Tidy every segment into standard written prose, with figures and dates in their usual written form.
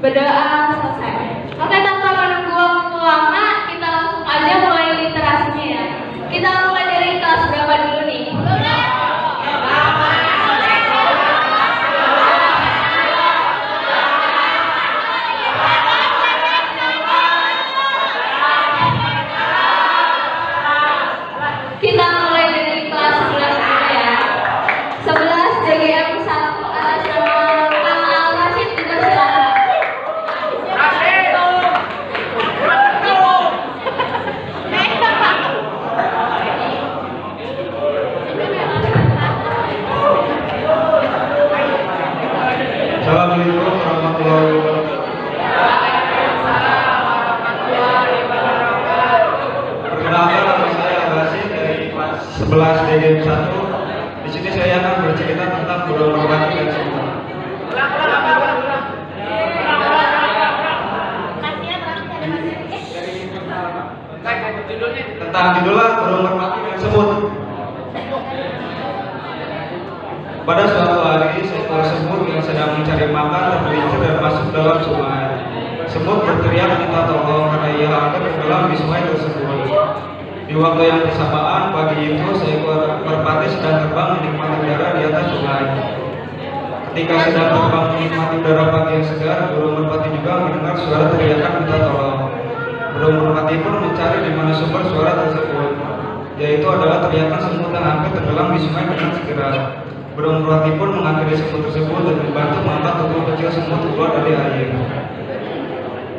Berdoa selesai. Oke, tanpa menunggu waktu lama, kita langsung aja mulai literasinya ya. Kita mulai dari kelas berapa dulu nih? Kita mulai dari kelas 11 dulu ya. 11 JGM 1 atas nama Kang Al Rashid, dipersilakan. Assalamualaikum warahmatullahi wabarakatuh. Perkenalkan, nama saya Al Rashid dari kelas 11 DGM 1. Di sini saya akan bercerita tentang burung merpati dan semut. Tentang judulnya burung merpati dan semut. Pada suatu hari, seekor semut yang sedang mencari makan tergelincir dan masuk dalam sungai. Semut berteriak minta tolong karena ia hampir tenggelam di sungai tersebut. Di waktu yang bersamaan, pagi itu seekor merpati sedang terbang menikmati udara di atas sungai. Ketika sedang terbang menikmati udara pagi yang segar, burung merpati juga mendengar suara teriakan minta tolong. Burung merpati pun mencari di mana sumber suara tersebut, yaitu adalah teriakan semut yang hampir tenggelam di sungai dengan segera. Burung merpati pun mengakhiri semut tersebut dan membantu mengangkat tubuh kecil semut keluar dari air.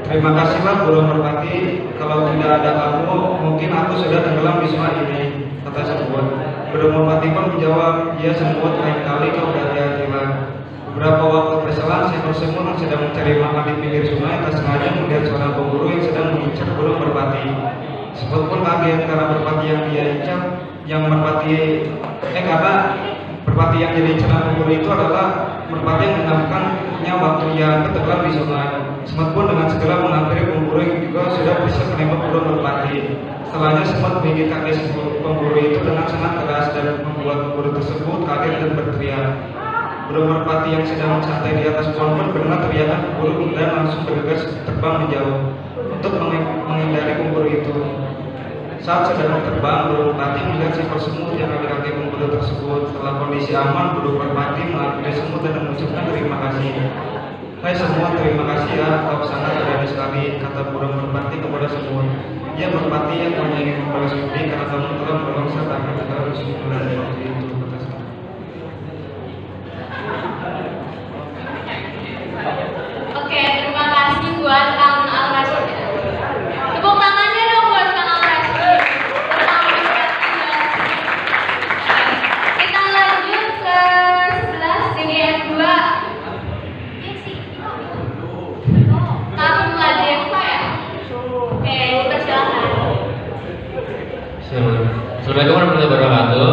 Terima kasihlah burung merpati, kalau tidak ada kamu, mungkin aku sudah tenggelam di sungai ini, kata semut. Burung merpati pun menjawab, ya semut, lain kali kau berhati-hatilah. Beberapa waktu berselang, seekor semut yang sedang mencari makan di pinggir sungai tak sengaja melihat seorang pemburu yang sedang mengincar burung merpati. Semut pun kaget karena merpati yang dia incar, merpati yang jadi incaran pemburu itu adalah merpati yang menangkapkannya waktu ia tenggelam di sungai. Semut pun dengan segera menghampiri pemburu yang juga sudah bisa menembak burung merpati. Setelahnya semut menggigit kaki pemburu itu dengan sangat keras dan membuat pemburu tersebut kaget dan berteriak. Burung merpati yang sedang santai di atas pohon pun mendengar teriakan pemburu dan langsung bergegas terbang menjauh untuk menghindari pemburu itu. Saat sedang terbang, burung merpati melihat seekor semut yang ada di kaki pemburu tersebut. Setelah kondisi aman, burung merpati menghampiri semut dan mengucapkan terima kasih. Hai semut, terima kasih ya, kau sangat berani sekali, kata burung merpati kepada semut. Ya merpati yang menyayangi membalas budi karena kamu telah menolong saat aku harus mulai waktu itu, kata semut. Oke, terima kasih buat Kang Al Rashid. Tepuk tangannya dong buat Kang Al Rashid. Kita lanjut ke 11 DGM 2. Tahun pelajaran apa ya? Oke, dipersilakan. Assalamualaikum warahmatullahi wabarakatuh.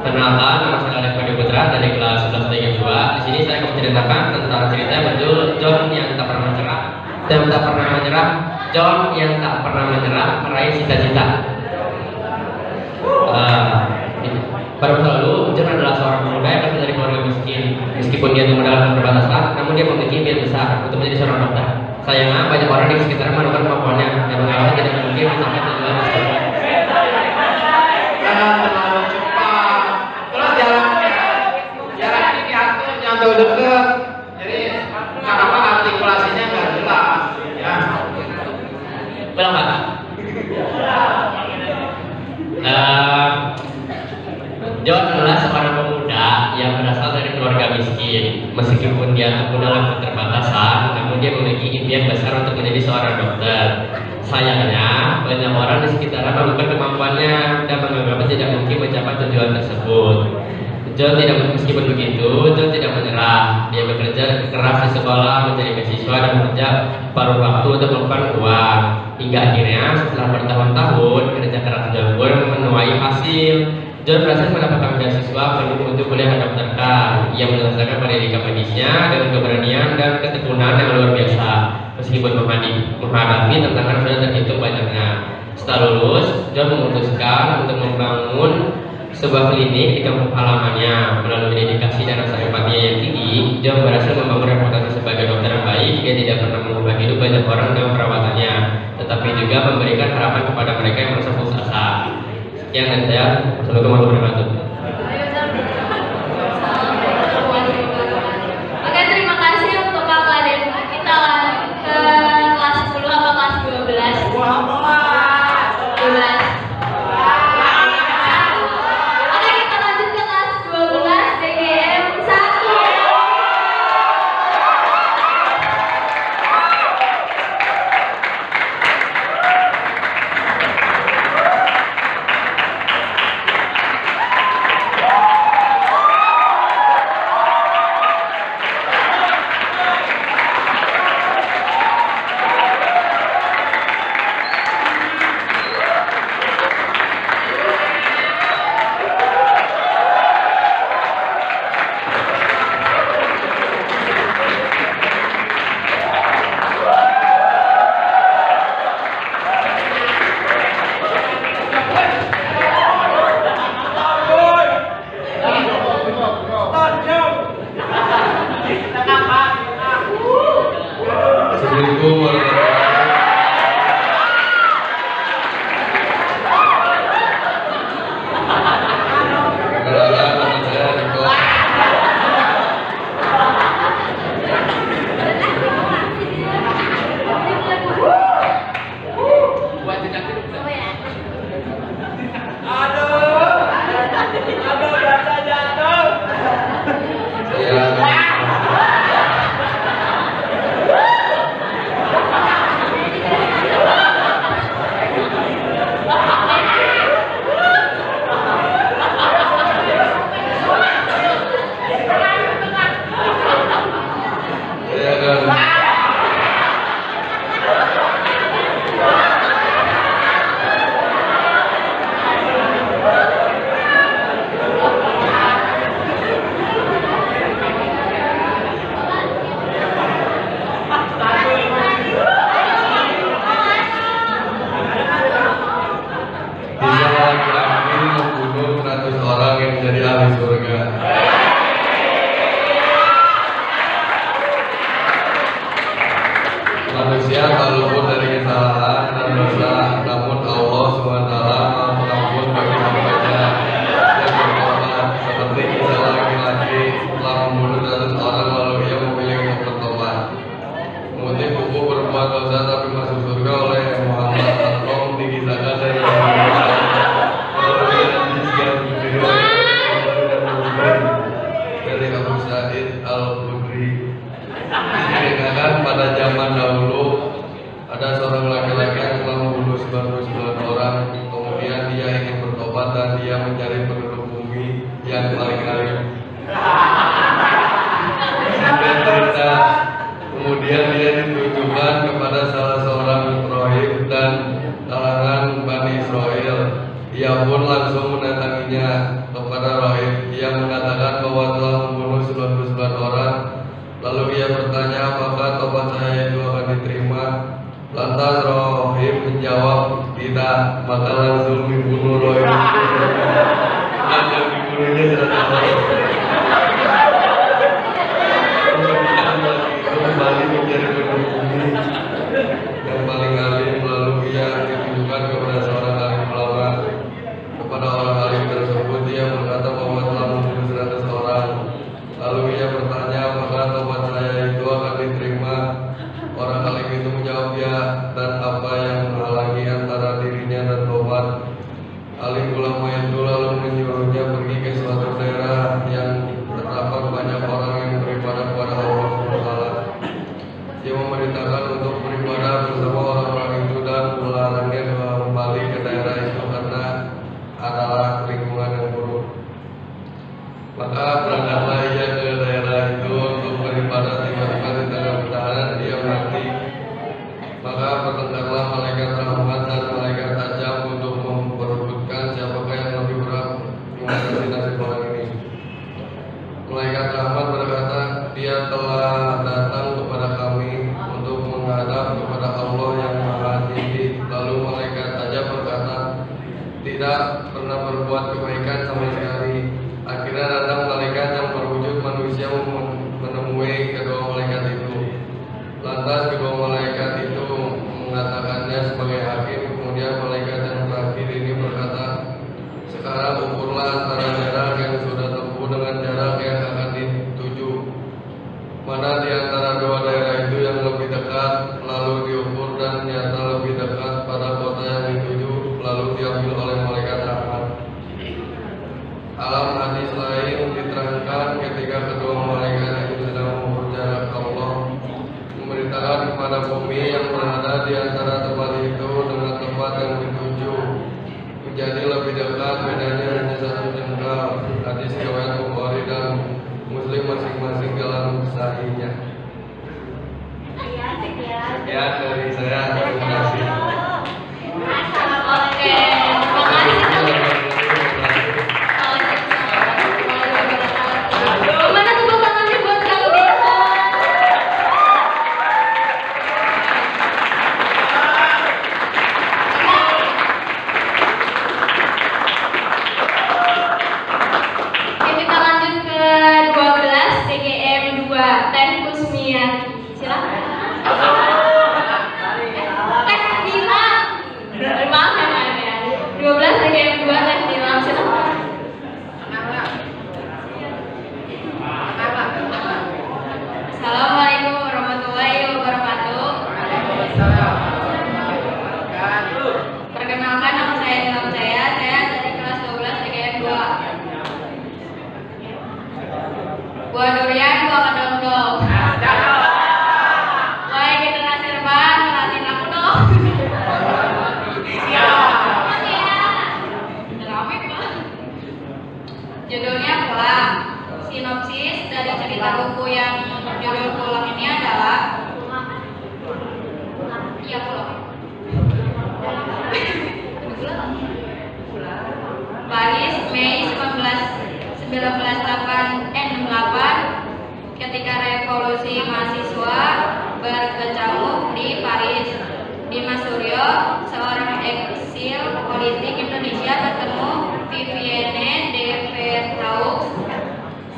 Perkenalkan, nama saya Alif Fadi Putra dari kelas 11 DGM 2. Di sini saya akan menceritakan tentang cerita yang berjudul John yang tak pernah menyerah. John yang tak pernah menyerah meraih cita-cita. Pada masa lalu, John adalah seorang pemuda yang berasal dari keluarga miskin. Meskipun dia tumbuh dalam keterbatasan, namun dia memiliki impian besar untuk menjadi seorang dokter. Sayangnya, banyak orang di sekitar menemukan kemampuannya dan mengalami tidak mungkin mencapai tujuan tersebut. Jangan terlalu cepat. Terus jalan ini atur nyantol deket. Jadi kenapa artikulasinya nggak jelas? Ya. Belum Pak. John adalah seorang pemuda yang berasal dari keluarga miskin. Meskipun dia tumbuh dalam keterbatasan, namun dia memiliki impian besar untuk menjadi seorang dokter. Sayangnya, banyak orang di sekitarnya menemukan kemampuannya dan menganggapnya tidak mungkin mencapai tujuan tersebut. Meskipun begitu, John tidak menyerah. Dia bekerja keras di sekolah, mencari beasiswa dan bekerja paruh waktu untuk melakukan uang. Hingga akhirnya, setelah bertahun-tahun kerja keras John pun menuai hasil. John berhasil mendapatkan beasiswa untuk kuliah kedokteran. Ia menyelesaikan pendidikan medisnya dengan keberanian dan ketekunan yang luar biasa. Meskipun menghadapi tantangan sudah terhitung banyaknya. Setelah lulus, John memutuskan untuk membangun sebuah klinik di kampung halamannya. Melalui dedikasi dan rasa empati yang tinggi, dia berhasil membangun reputasi sebagai dokter yang baik. Dia tidak pernah mengubah hidup banyak orang dengan perawatannya, tetapi juga memberikan harapan kepada mereka yang merasa putus asa. Sekian dari saya. Assalamualaikum warahmatullahi wabarakatuh. Oke, terima kasih untuk kakak dan kita ke kelas 10 apa kelas 12? 12. Oke, kita lanjut ke kelas 12 DGM 1. Assalamualaikum warahmatullahi wabarakatuh. Bisa laki-laki membunuh 100 orang yang menjadi ahli surga. Manusia walaupun dari kesalahan dan dosa, namun Allah SWT Maha Pengampun bagi hambanya yang bertobat. Seperti kisah laki-laki telah membunuh 100 orang lalu ia memilih untuk bertobat. Mengutip buku berbuat dosa tapi masuk surga oleh Muhammad Al-Rom dikisahkan dari dari Abu Sa'id Al-Khudri. Diceritakan pada zaman dahulu ada seorang laki-laki yang telah membunuh 99 orang. Kemudian dia ingin bertobat dan dia mencari penduduk bumi yang paling alim. Singkat cerita, kemudian dia ditujukan kepada salah seorang rahib dan kalangan Bani Israel. Ia pun langsung mendatanginya kepada rahib. Ia mengatakan bahwa telah membunuh 99 orang. Lalu ia bertanya apakah tobat saya itu akan diterima. Lantas rahib menjawab tidak, maka langsung dibunuh rahib dan dibunuhnya 100 orang. Kemudian lagi itu kembali menjadi penduduk bumi yang paling alim. Lalu ia ditujukan kepada seorang alim ulama. Kepada orang alim tersebut ia berkata bahwa telah membunuh 100 orang. Lalu ia bertanya apakah tobat saya itu akan diterima. Orang alim itu menjawab ya, dan apa yang menghalangi antara dirinya dan tobat. Alim ulama itu lalu menyuruhnya pergi ke suatu daerah tidak pernah berbuat kebaikan sama sekali. Akhirnya datang malaikat yang berwujud manusia menemui kedua malaikat itu. Lantas kedua malaikat itu mengatakannya sebagai hakim. Kemudian malaikat yang terakhir ini berkata, sekarang ukurlah antara jarak yang sudah tempuh dengan jarak yang akan dituju. Mana di antara dua daerah itu yang lebih dekat, lalu diukur dan nyata lebih dekat pada kota yang dituju, lalu diambil oleh malaikat rahmat. Alam hadis lain diterangkan ketika kedua malaikat itu sedang berjarak Allah memberitakan kepada bumi yang berada di antara tempat itu dengan tempat yang dituju menjadi lebih dekat, bedanya hanya 1 jengkal. Hadis riwayat Bukhari dan Muslim masing-masing dalam sahihnya. Sekian dari saya, terima kasih. Oke, terima kasih. Gimana tepuk tangannya buat Kang Bimo? Oke, kita lanjut ke 12 TGM 2 Teh Kusmiati. Silakan. Teh Dilang. Maaf ya. 12 TGM 2 Teh Dilang. Silakan. Assalamualaikum warahmatullahi wabarakatuh. Perkenalkan, nama saya Dilang Jaya. Saya dari kelas 12 TGM 2. Buah durian, buah kedong-dong. Wahai generasi rebah, ngelatin aku dong. Rame Pak. Judulnya Pulang. Sinopsis dari cerita buku yang judul Pulang ini adalah Iya Pulang. Paris, Mei 1968, ketika revolusi mahasiswa berkecamuk di Paris. Dimas Suryo, seorang eksil politik Indonesia, bertemu Vivienne de Verhaaux,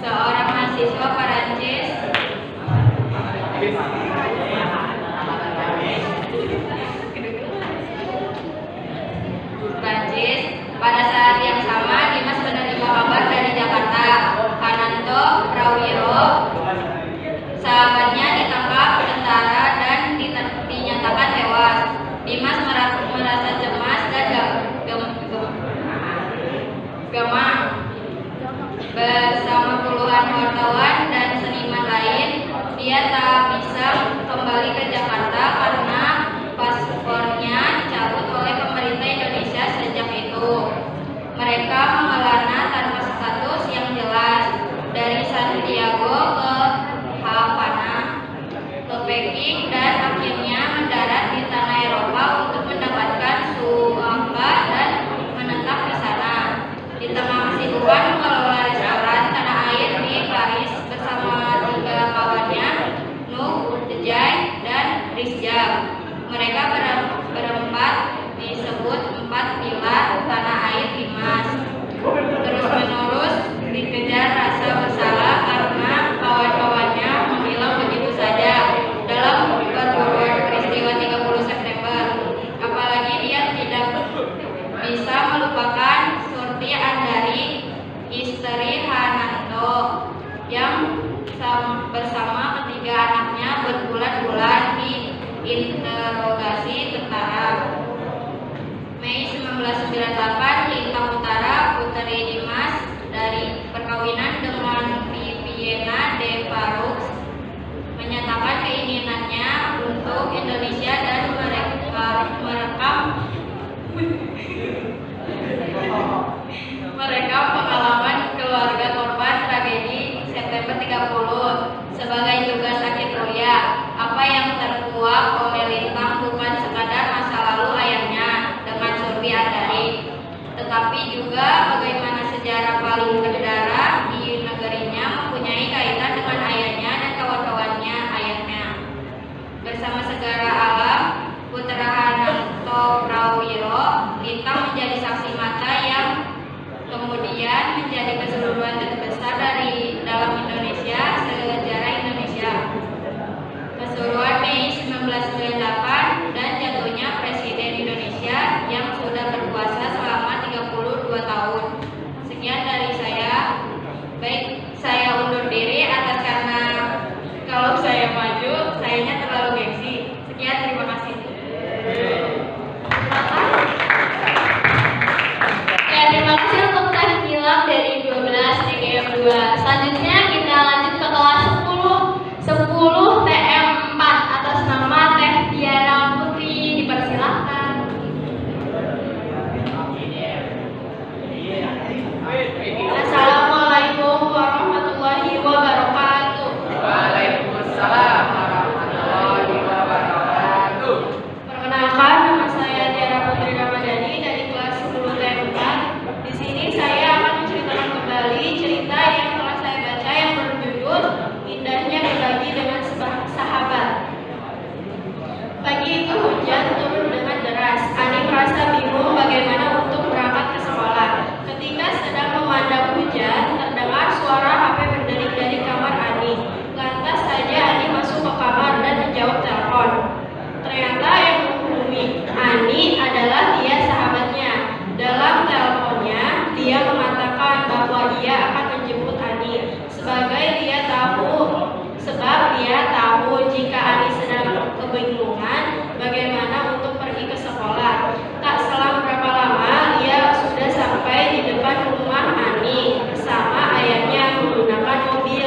seorang mahasiswa Perancis Pada saat yang sama, Dimas menerima kabar dari Jakarta. Hananto Prawiro, sahabatnya, ditangkap tentara dan dinyatakan tewas. Dimas merasa cemas dan gemam. Bersama puluhan wartawan dan seniman lain, dia tak bisa kembali ke Jakarta karena paspornya dicabut oleh pemerintah Indonesia sejak itu. Mereka mengelana tanpa status yang jelas dari Santiago ke Havana, ke Peking, dan akhirnya mendarat di tanah Eropa untuk mendapatkan suaka dan menetap di sana. Di tengah kesibukan mengelola restoran tanah air di Paris bersama 3 kawannya, Nuh, Dejai, dan Rizja. Mereka berempat disebut 4 pilar tanah air Dimas. Terus-menerus dikejar rasa bersalah karena kawan-kawannya menghilang begitu saja dalam perburuan peristiwa 30 September. Apalagi dia tidak bisa melupakan Surti Andari, istri Hananto, yang bersama ketiga anaknya berbulan-bulan diinterogasi tentara. Mei 1998, Lintang Utara, putri Dimas dari perkawinan dengan Vivienne de Verhaaux, menyatakan keinginannya untuk Indonesia dan merekam pengalaman keluarga korban tragedi September 30 sebagai tugas akhir kuliah. Apa yang terkuak oleh Lintang bukan sekadar masa lalu ayahnya dengan Surti Andari, tetapi juga bagaimana sejarah paling berdarah di negerinya mempunyai kaitan dengan ayahnya dan kawan-kawannya ayahnya. Bersama segara alam, putra Hananto Prawiro, Lintang menjadi saksi primata yang kemudian menjadi keseluruhan terbesar dari dalam Indonesia sejarah Indonesia. Keseluruhan Mei 1998 dan jatuhnya Presiden Indonesia yang sudah berkuasa selama 32 tahun. Sekian dari saya. Baik, saya undur diri atas karena kalau saya maju, sayanya terlalu gengsi. Sekian, terima kasih. Ya, terima kasih untuk tahkilam dari 12 TGM 2. Selanjutnya kita lanjut ke kelas 10 TM 4 atas nama Teh Tiara Putri, dipersilahkan. Assalamualaikum warahmatullahi wabarakatuh. Waalaikumsalam warahmatullahi wabarakatuh. Perkenalkan, nama saya Tiara Putri Ramadhani dari kelas 10 TM 4. Di sini saya akan menceritakan kembali cerita yang telah saya baca yang berjudul Indahnya Berbagi dengan Sahabat. Pagi itu hujan turun dengan deras. Ani merasa bingung bagaimana untuk berangkat ke sekolah. Ketika sedang memandang hujan, terdengar suara HP berdering dari kamar Ani. Lantas saja Ani masuk ke kamar dan menjawab telepon. Ternyata yang menghubungi Ani adalah dia sahabatnya. Dalam teleponnya, dia mengatakan bahwa ia akan menjemput Ani sebab dia tahu jika Ani sedang kebingungan bagaimana untuk pergi ke sekolah. Tak selang berapa lama, ia sudah sampai di depan rumah Ani bersama ayahnya menggunakan mobil.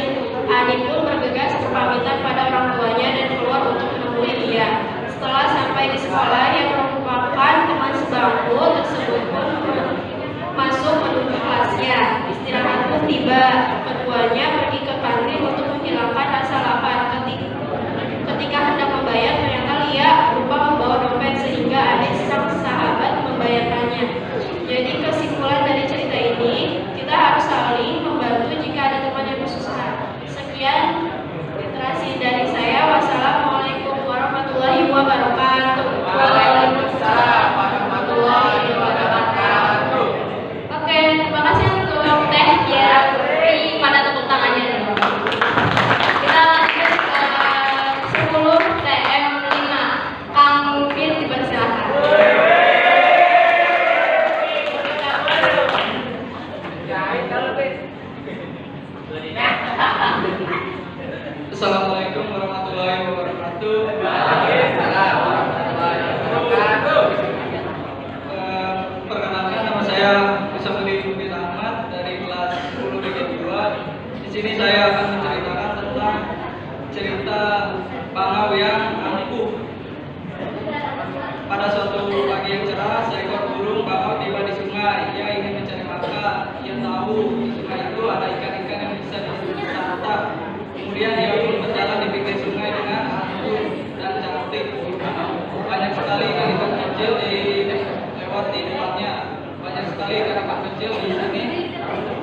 Ani pun bergegas berpamitan pada orang tuanya dan keluar untuk menemui dia. Setelah sampai di sekolah, yang merupakan teman sebangku tersebut pun masuk menuju kelasnya. Istirahat pun tiba. Keduanya pergi ke kantin untuk menghilangkan rasa lapar. Ketika hendak membayar, ternyata Lia lupa membawa dompet sehingga adik sang sahabat membayarkannya. Jadi kesimpulan dari cerita ini, kita harus saling membantu jika ada teman yang kesusahan. Sekian literasi dari saya. Wassalamualaikum warahmatullahi wabarakatuh. Waalaikumsalam warahmatullahi wabarakatuh. Oke, terima kasih untuk Teh Tiara Putri. Pada tepuk tangannya dulu. Kita lanjut ke 10 TM 5. Kang Mufid, dipersilakan. Assalamualaikum warahmatullahi wabarakatuh. Waalaikumsalam warahmatullahi wabarakatuh. Perkenalkan, nama saya Musamudi Mufid Ahmad dari kelas 10 DG 2. Di sini saya akan menceritakan tentang cerita bangau yang angkuh. Pada suatu pagi yang cerah, seekor burung bangau tiba di sungai. Ia ingin mencari makan. Ia tahu di sungai itu ada ikan-ikan yang bisa ditangkap. Kemudian ia pun berjalan di pinggir sungai dengan angkuh dan cantik. Banyak sekali ikan-ikan kecil lewat di depannya. Banyak sekali ikan-ikan kecil di sini.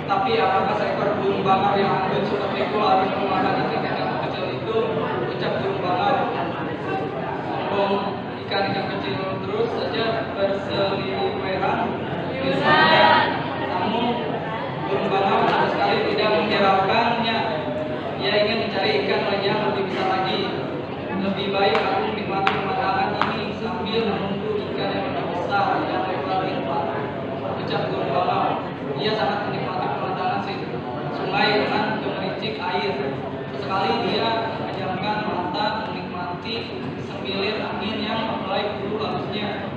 Tapi apakah seekor burung bangau yang angkuh seperti itu harus memakan ikan-ikan kecil itu? Ucap burung bangau. Sombong ikan-ikan kecil terus saja berseliweran di sungai. Namun burung bangau sama sekali tidak menghiraukannya. Ia ingin mencari ikan yang lebih besar lagi. Lebih baik aku menikmati pemandangan ini sambil menunggu ikan yang lebih besar yang lewat di depan. Ucap burung bangau. Ia sangat menikmati pemandangan sungai dengan gemericik air. Sesekali dia memejamkan mata menikmati semilir angin yang memulai bulu halusnya.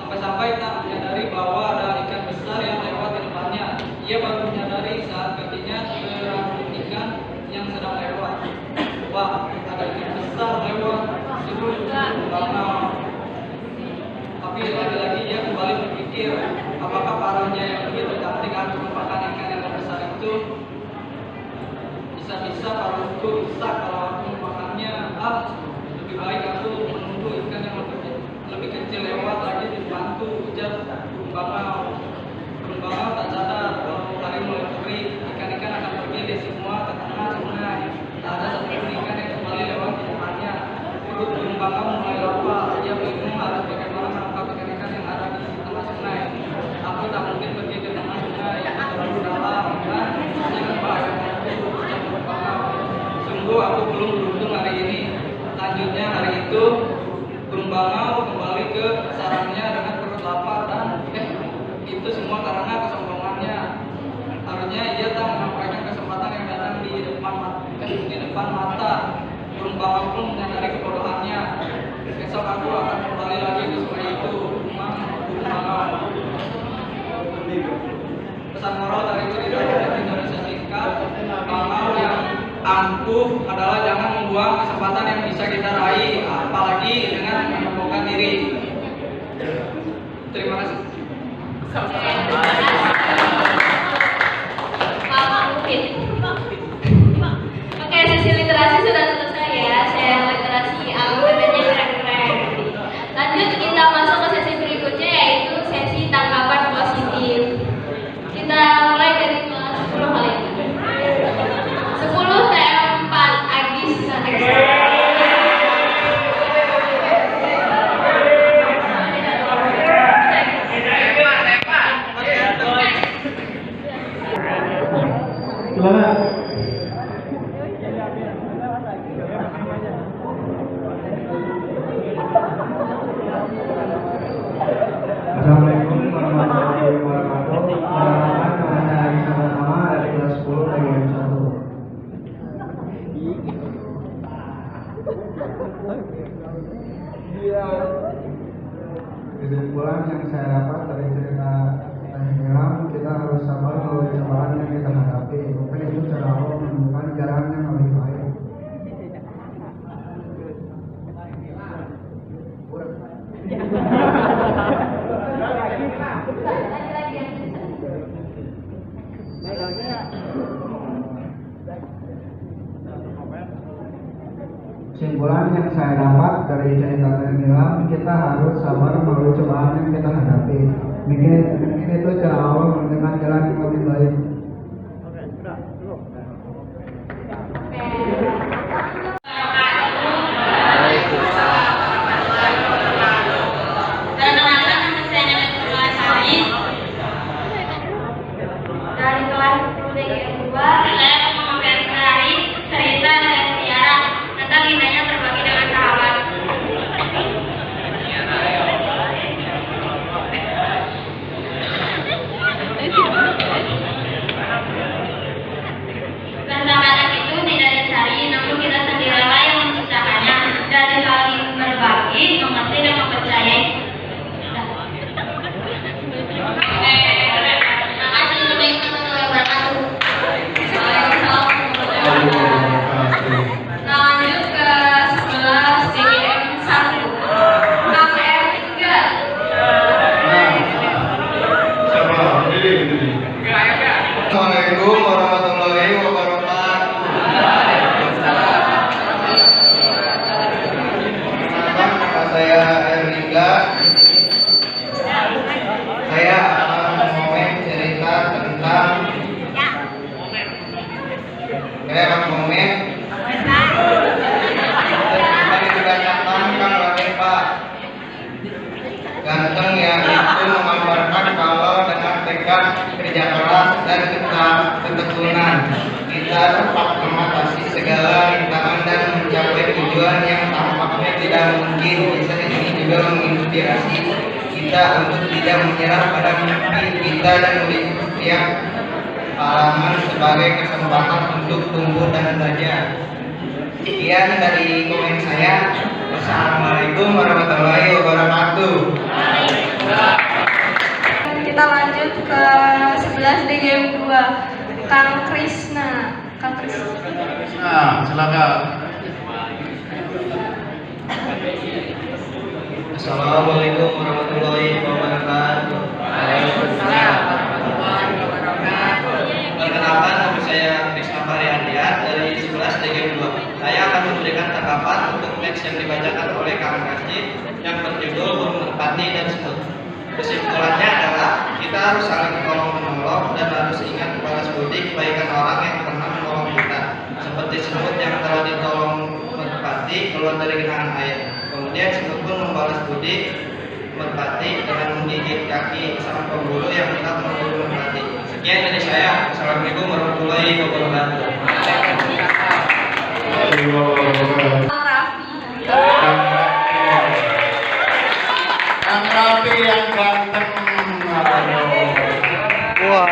Sampai-sampai tak menyadari bahwa ada ikan besar yang lewat di depannya. Ia baru menyadari saat kakinya terangkut ikan yang sedang lewat. Wah, ada ikan besar lewat. Itu bangau. Tapi lagi-lagi ia kembali berpikir, apakah parahnya yang begitu cantik harus merupakan ikan yang besar itu? Bisa-bisa paruhku rusak kalau aku memakannya. Lebih baik aku menunggu ikan yang lebih kecil lewat lagi di depanku. Ujar burung bangau. Burung bangau tak sadar kalau hari mulai terik, ikan-ikan akan pergi di semua ke tengah sungai. Tak ada satupun ikan yang kembali lewat di depannya. Perut burung bangau mulai lapar. Ia bingung harus bagaimana menangkap ikan-ikan yang ada di tengah sungai. Aku tak mungkin Selanjutnya hari itu burung bangau kembali ke sarangnya dengan perut lapar dan itu semua karena kesombongannya. Harusnya ia tak menyampaikan kesempatan yang datang di depan mata. Burung bangau pun menyadari kebodohannya. Besok aku akan kembali lagi ke sungai itu, burung bangau. Pesan moral dari cerita bahasa Indonesia singkat, bangau yang angkuh adalah jangan membuang kesempatan yang bisa kita raih, apalagi dengan menyombongkan diri. Terima kasih. Oke, sesi literasi sudah selesai ya. Saya literasi alfabetnya keren-keren. Lanjut kita masuk ke sesi berikutnya yaitu sesi tanggapan positif. Kita mulai dari kelas 10 kali ini. 10 TM4 Agis Assalamualaikum warahmatullahi wabarakatuh. Perkenalkan, saya Agis Pratama dari kelas 10 bagian 1. Kesimpulan yang saya dapat dari cerita Tenggelam, kita harus sabar melalui cobaan yang kita hadapi. Mungkin itu cara Allah menemukan jalan yang lebih baik. Kesimpulan yang saya dapat dari cerita Tenggelam, kita harus sabar melalui cobaan yang kita hadapi. Mungkin itu cara Allah menemukan jalan yang lebih baik. Perkenalkan, nama saya Nana Purwasari dari kelas 10 DGM 2. Saya mau mempelajari cerita dan Tiara tentang indahnya berbagi dengan sahabat. Persahabatan itu tidak dicari, namun kita sendirilah yang menciptakannya. Dari saling berbagi, mengerti dan mempercayai. Terima kasih. Assalamualaikum warahmatullahi wabarakatuh. Waalaikumsalam warahmatullahi wabarakatuh. Lanjut ke 11 DGM 1. Kang R3. Assalamualaikum warahmatullahi wabarakatuh. Nama saya Erlingga. Saya akan mengomen cerita tentang Tadi dibacakan Kang Raden Pak. Ganteng ya itu menggambarkan kalau dengan tekad, kerja keras dan ketekunan kita dapat mengatasi segala rintangan dan mencapai tujuan yang tampaknya tidak mungkin. Kisah ini juga menginspirasi kita untuk tidak menyerah pada mimpi kita dan melihat setiap pengalaman sebagai kesempatan untuk tumbuh dan belajar. Sekian dari komen saya. Wassalamualaikum warahmatullahi wabarakatuh. Kita lanjut ke 11 DGM 2. Kang Krisna. Nah, silakan. Assalamualaikum warahmatullahi wabarakatuh. Waalaikumsalam warahmatullahi wabarakatuh. Perkenalkan, nama saya Krisna Variandian dari 11 DGM 2. Saya akan memberikan tanggapan untuk teks yang dibacakan oleh Kang Rashid yang berjudul Burung Merpati dan Semut. Kesimpulannya adalah kita harus saling tolong menolong dan harus ingat balas budi kebaikan orang yang pernah menolong kita. Seperti semut yang telah ditolong merpati keluar dari genangan air. Kemudian semut pun membalas budi merpati dengan menggigit kaki sang pemburu yang telah memburu merpati. Sekian dari saya. Assalamualaikum warahmatullahi wabarakatuh. Kang Raffi. Kang Raffi yang ganteng. Wah.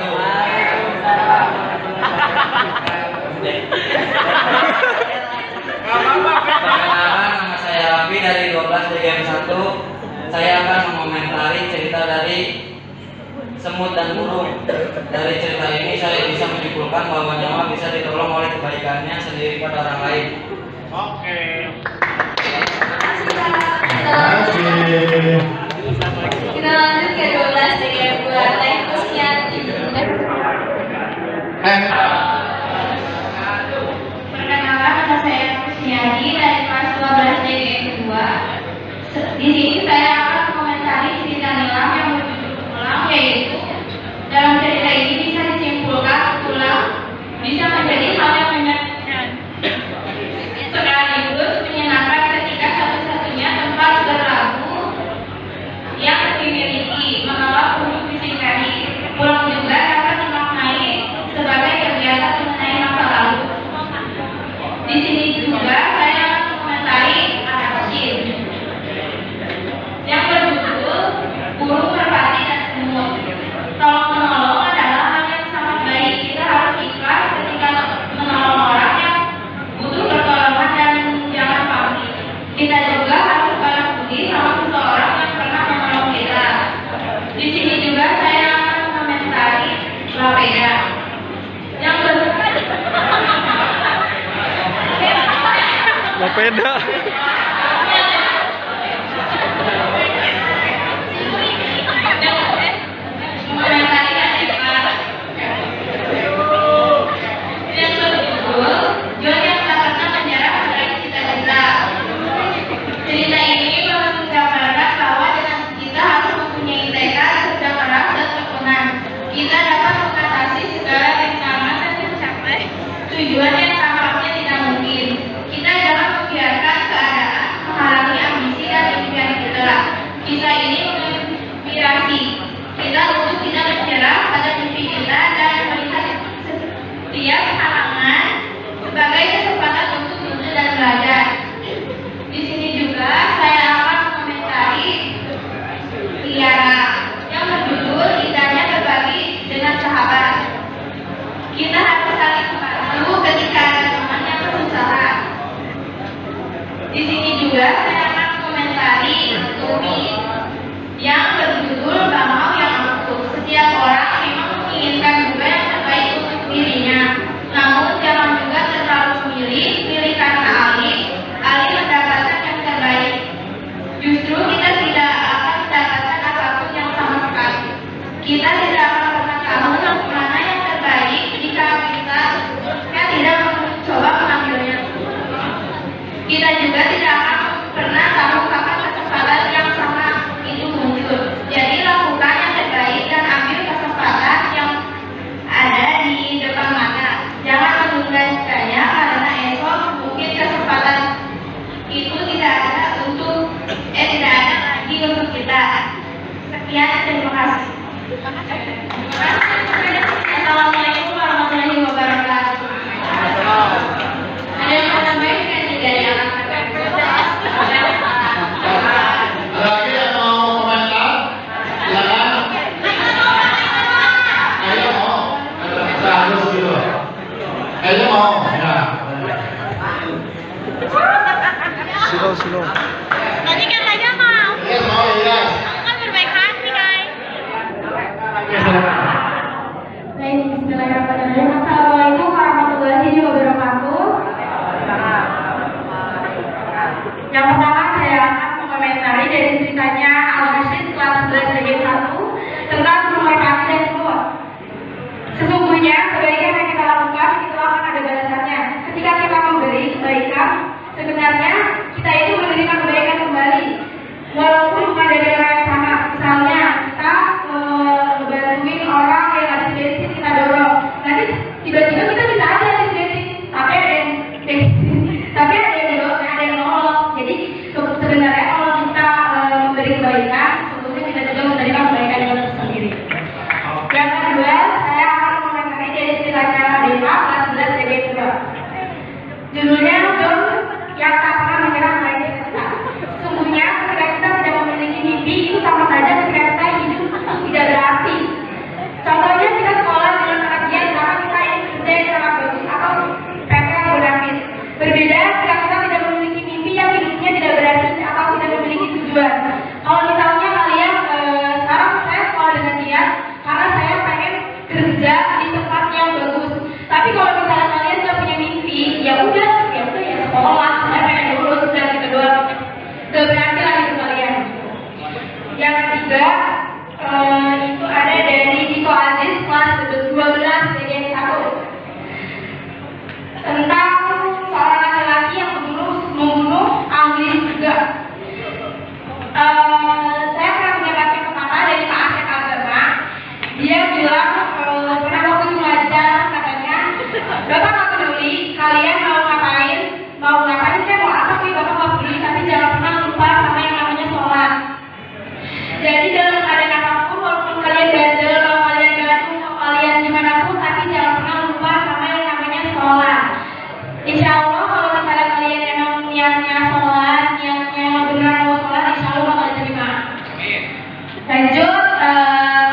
Perkenalkan, nama saya Raffi dari 12 DGM 1. Saya akan mengomentari cerita dari semut dan burung. Dari cerita ini saya bisa menyimpulkan bahwa nyawa bisa ditolong oleh kebaikannya sendiri pada orang lain. Oke. Kita lanjut ke 12 DGM 2 Teh Kusniati. Perkenalkan, nama saya Kusniati dari kelas 12 DGM 2. Di sini saya akan mengomentari cerita Nilam yang berjudul Tulang, yaitu dalam cerita ini bisa disimpulkan tulang bisa menjadi hal yang menyenangkan sekaligus menyenangkan ketika satu-satunya tempat berlabuh yang dimiliki menolak untuk disinggahi. Pulang juga dapat dimaknai sebagai kegiatan mengenai masa lalu. Di sini juga saya akan mengomentari Arabsin yang berjudul Burung Merpati dan Semut. Tolong menolong adalah hal yang sangat baik. Kita harus ikhlas ketika menolong orang yang butuh pertolongan dan jangan pamrih. Kita juga harus balas budi sama seseorang yang pernah menolong kita. Di sini juga saya akan mengomentari Lapeda yang Lapeda. mengomentari Kadepa yang berjudul John yang tak pernah menyerah meraih cita-cita. Cerita ini menggambarkan bahwa dengan kita harus mempunyai tekad, kerja keras, dan tekun. Kita dapat mengatasi segala rintangan dan mencapai tujuan yang tampaknya tidak mungkin. Kita jangan membiarkan keadaan menghalangi ambisi dan impian kita. Kisah ini menginspirasi kita untuk tidak menyerah pada mimpi kita dan melihat setiap halangan sebagai kesempatan untuk belajar dan belajar. Di sini juga saya akan mengomentari Tiara yang berjudul Indahnya Berbagi dengan Sahabat. Kita harus saling membantu ketika ada teman yang kesusahan. Di sini juga saya akan mengomentari Tumi yang berjudul Bangau yang Ampuh. Setiap orang memang menginginkan juga yang terbaik untuk dirinya. Namun jangan juga terlalu pilih karena alih mendapatkan yang terbaik. Justru kita tidak akan mendapatkan apapun yang sama sekali. Kita tidak akan pernah tahu mana yang terbaik jika kita tidak mencoba mengambilnya. Kita juga tidak akan pernah tahu kapan kesempatan yang sama itu muncul. Jadi lakukan yang terbaik dan ambil kesempatan yang ada di depan mata. Jangan menunda-tundanya karena esok mungkin kesempatan itu tidak ada lagi untuk kita. Sekian, terima kasih. Assalamualaikum warahmatullahi wabarakatuh. Ada yang mau nambahin kan tidak ya? Lagi yang mau komentar? Silakan. Ayo mau. Harus gitu. Ayo mau. Ya. Silo. Tadi katanya mau. Iya mau ya. Kan berbaik hati guys. Baik, bismillahirrahmanirrahim. Assalamualaikum warahmatullahi wabarakatuh. Yang pertama saya akan mengomentari dari ceritanya Al-Rashid kelas 11 DGM 1 tentang burung merpati dan semut. Sesungguhnya kebaikan yang kita lakukan itu akan ada balasannya. Ketika kita memberi kebaikan, sebenarnya kita itu menerima kebaikan kembali. Walaupun bukan dari orang yang sama. Misalnya kita ngebantuin orang kerja di tempat yang bagus. Tapi kalau misalnya kalian nggak punya mimpi, ya udah ya sekolah, saya pengen lulus dan gitu doang. Gak berarti lah itu kalian. Yang ketiga itu ada dari Diko Aziz kelas 12 bagian 1 tentang seorang laki-laki yang membunuh Anglis juga. Saya pernah mendapatkan pesan dari Pak Asep Agama. Dia bilang pernah waktu ngajar katanya, Bapak nggak peduli kalian mau ngapain sih, mau apa sih Bapak nggak peduli, tapi jangan pernah lupa sama yang namanya sholat. Jadi dalam keadaan apapun, walaupun kalian bandel, mau kalian gaduh, mau kalian gimana pun, tapi jangan pernah lupa sama yang namanya sholat. Insya Allah kalau misalnya kalian memang niatnya sholat, niatnya benar mau sholat, insya Allah bakal diterima. Lanjut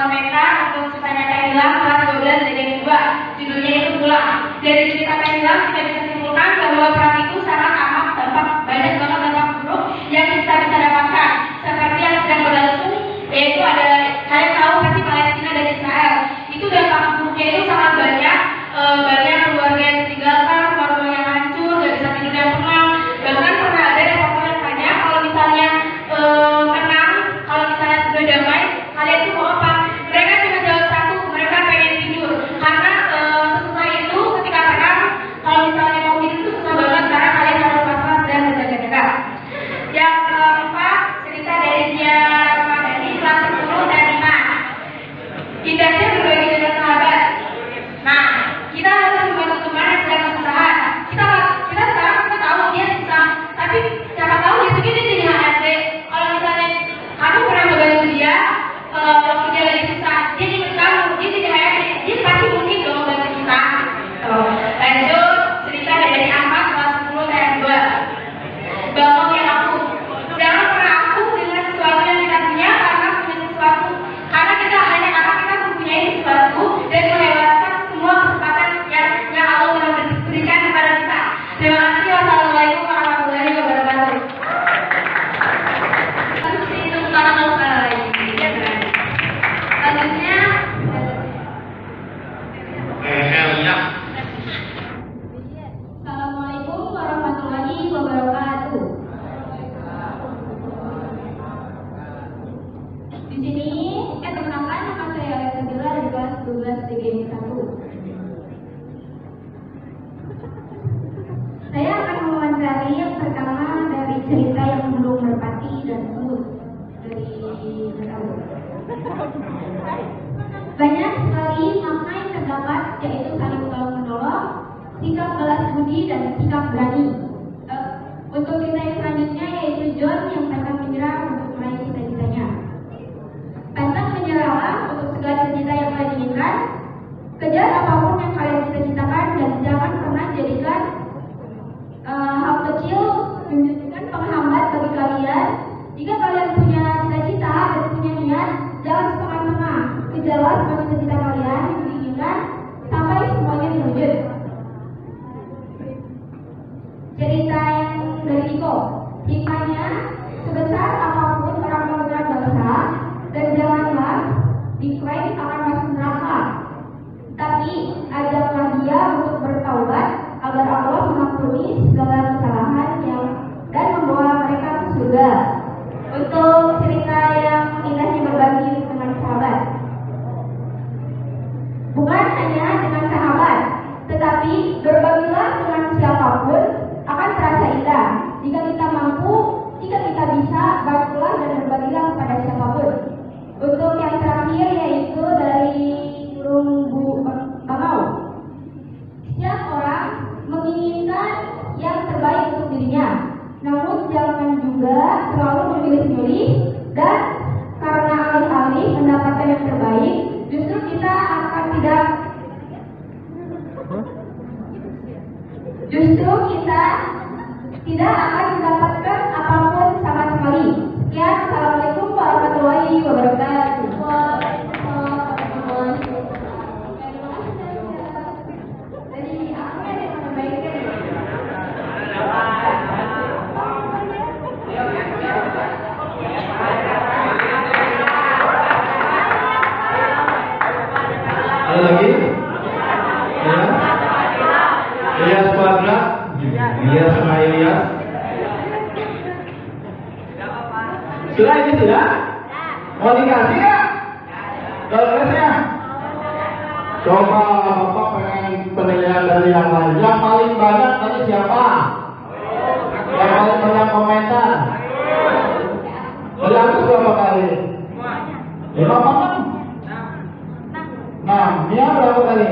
komentar untuk sisanya Thailand kelas 12 bagian 2, judulnya itu pulang. Dari cerita Thailand kita bisa simpulkan bahwa perang itu sangat amat banyak banget dampak buruk yang kita bisa dapatkan. Seperti yang sedang berlangsung, yaitu ada, kalian tahu pasti Palestina dan Israel. Itu dampak buruknya itu sangat banyak, banyak keluarga yang ditinggalkan, keluarga yang hancur, gak bisa tidur yang tenang. Bahkan pernah ada reporter yang tanya kalau misalnya menang, kalau misalnya sudah damai, kalian tuh mau apa? Mereka cuma jawab satu, mereka pengen tidur. Karena sesusah itu ketika perang, kalau misalnya mau tidur itu susah banget karena kalian harus was-was dan berjaga-jaga. Yang keempat, cerita dari dia Ramadhani kelas 10 dan 5. Indahnya berbagi dengan sahabat. Nah, kita harus membantu teman yang sedang kesusahan. Kita sekarang kita tahu dia susah, tapi siapa tahu besoknya dia jadi HRD. Kalau misalnya kamu pernah membantu dia waktu dia lagi susah, dia ingat kamu, dia jadi HRD, dia pasti mungkin dong membantu kita. Lanjut, cerita dari Ahmad kelas 10 dan 2. Bangun yang aku. Jangan pernah aku dengan sesuatu yang kita punya karena punya sesuatu. Karena kita hanya karena kita mempunyai sesuatu dan melewatkan semua kesempatan yang Allah telah berikan kepada kita. Terima kasih. Wassalamualaikum warahmatullahi wabarakatuh. Itu tentang masalah lagi. Selanjutnya Assalamualaikum warahmatullahi wabarakatuh. Di sini perkenalkan, nama saya Alisa Bila dari kelas 12 DGM 1. Saya akan mewawancari yang pertama dari cerita yang belum merpati dan semut dari Betawi. Banyak sekali makna yang terdapat, yaitu saling tolong menolong, sikap balas budi dan sikap berani. Untuk cerita yang selanjutnya yaitu John yang pantang menyerah untuk meraih cita-citanya. Pantang menyerahlah untuk segala cita-cita yang kalian inginkan. Kejar apapun yang kalian cita-citakan dan jangan pernah jadikan hal kecil menjadikan penghambat bagi kalian. Jika kalian punya cita-cita dan punya niat, jangan setengah-setengah. Kejarlah semua cita-cita kalian yang diinginkan sampai semuanya terwujud. Cerita yang dari Iko, hikmahnya sebesar apapun orang melakukan dosa dan janganlah diklaim akan masuk neraka, tapi ajaklah dia untuk bertaubat agar Allah mengampuni segala kesalahan dan membawa mereka ke surga. Untuk cerita yang indahnya berbagi dengan sahabat, bukan hanya dengan sahabat, tetapi berbagilah dengan siapapun akan terasa indah. Jika kita mampu, jika kita bisa, bantulah dan berbagilah kepada siapapun. Untuk yang terakhir yaitu dari Rumbu Bangau. Setiap orang menginginkan yang terbaik untuk dirinya, namun jangan juga terlalu memilih-milih, dan karena alih-alih mendapatkan yang terbaik, justru kita tidak akan mendapatkan apapun sama sekali. Sekian, assalamualaikum warahmatullahi wabarakatuh. Jadi aku yang memperbaiki. Ada lagi? Iya sama Ilyas. Sudah ini sudah? Mau dikasih nggak? Progresnya? Coba Bapak pengen penilaian dari yang lain. Yang paling banyak tadi siapa? Yang paling banyak komentar? Dari aku berapa kali? 5 apa 6? 6. Dia berapa kali?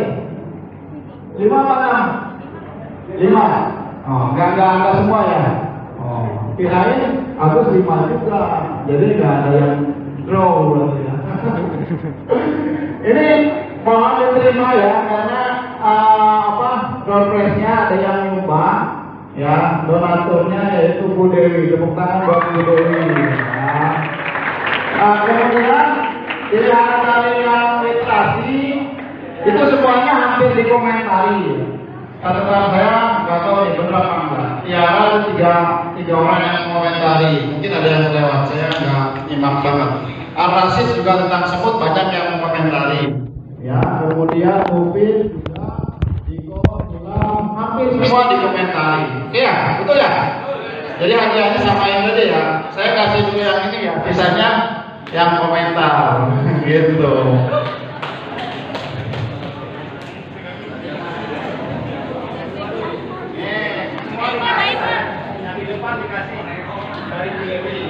5 apa 6? 5. Oh, enggak semua ya? Oh, kirain aku 5 juga. Jadi enggak ada yang draw berarti ya. Ini mohon diterima ya, karena door prize-nya ada yang nyumbang ya, donaturnya yaitu Bu Dewi. Tepuk tangan buat Bu Dewi ya. Kemudian pilihan dari yang literasi itu semuanya hampir dikomentari. Catatan saya nggak tahu nih benar apa enggak. Tiara ada tiga orang yang mengomentari. Mungkin ada yang lewat, saya nggak nyimak banget. Arasis juga tentang semut banyak yang mengomentari. Ya, kemudian Mufid juga, Diko, Ilham, hampir semua dikomentari. Oke ya, betul ya? Jadi hadiahnya samain tadi ya. Saya kasih dulu yang ini ya, sisanya yang komentar gitu. Yang di depan dikasih dari Dewi.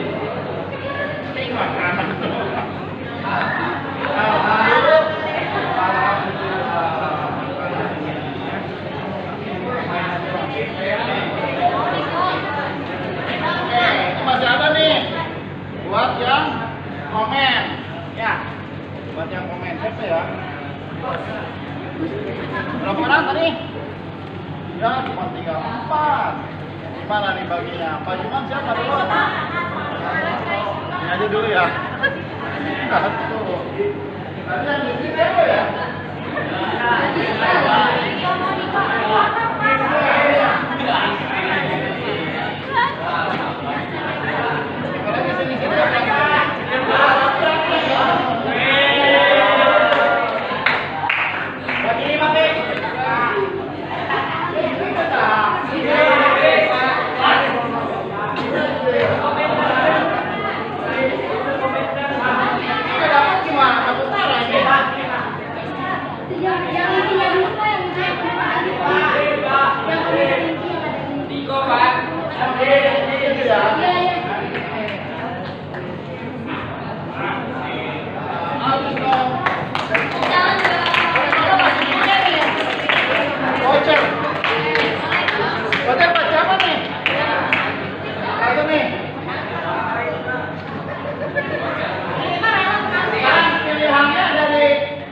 Masih ada nih buat yang komen ya, buat yang komen siapa ya? Berapa orang tadi? Ya cuma 3, 4. Gimana nih baginya? Pak Juman siapa dulu? Ini aja dulu ya. Satu. Tadi yang di sini apa ya?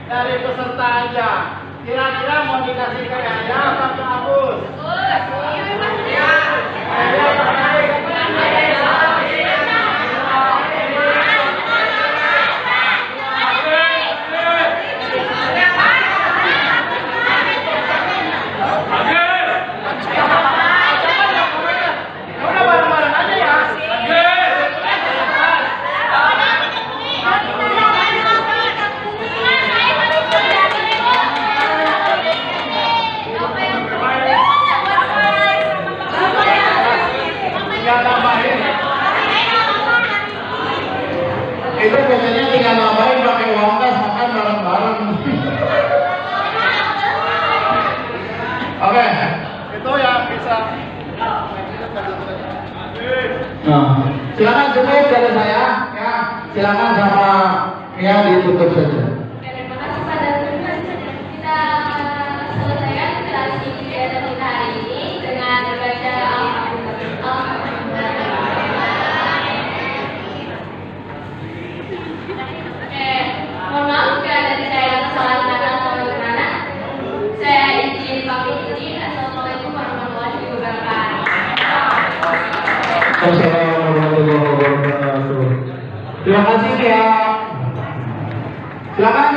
Dari peserta aja. Kira-kira mau dikasih ke Yaya atau ke Agus? Itu biasanya tinggal nambahin pakai uang kas, makan bareng-bareng. Oke, itu yang bisa. Nah, silakan cukup dari saya, ya. Silakan sama ya ditutup saja. Terima kasih pada teman-teman. Kita selesaikan literasi kegiatan kita hari ini dengan membaca mohon maaf jika dari saya ada kesalahan kata atau bagaimana. Saya izin pamit diri. Assalamualaikum warahmatullahi wabarakatuh. Assalamualaikum warahmatullahi wabarakatuh. Terima kasih ya. Silakan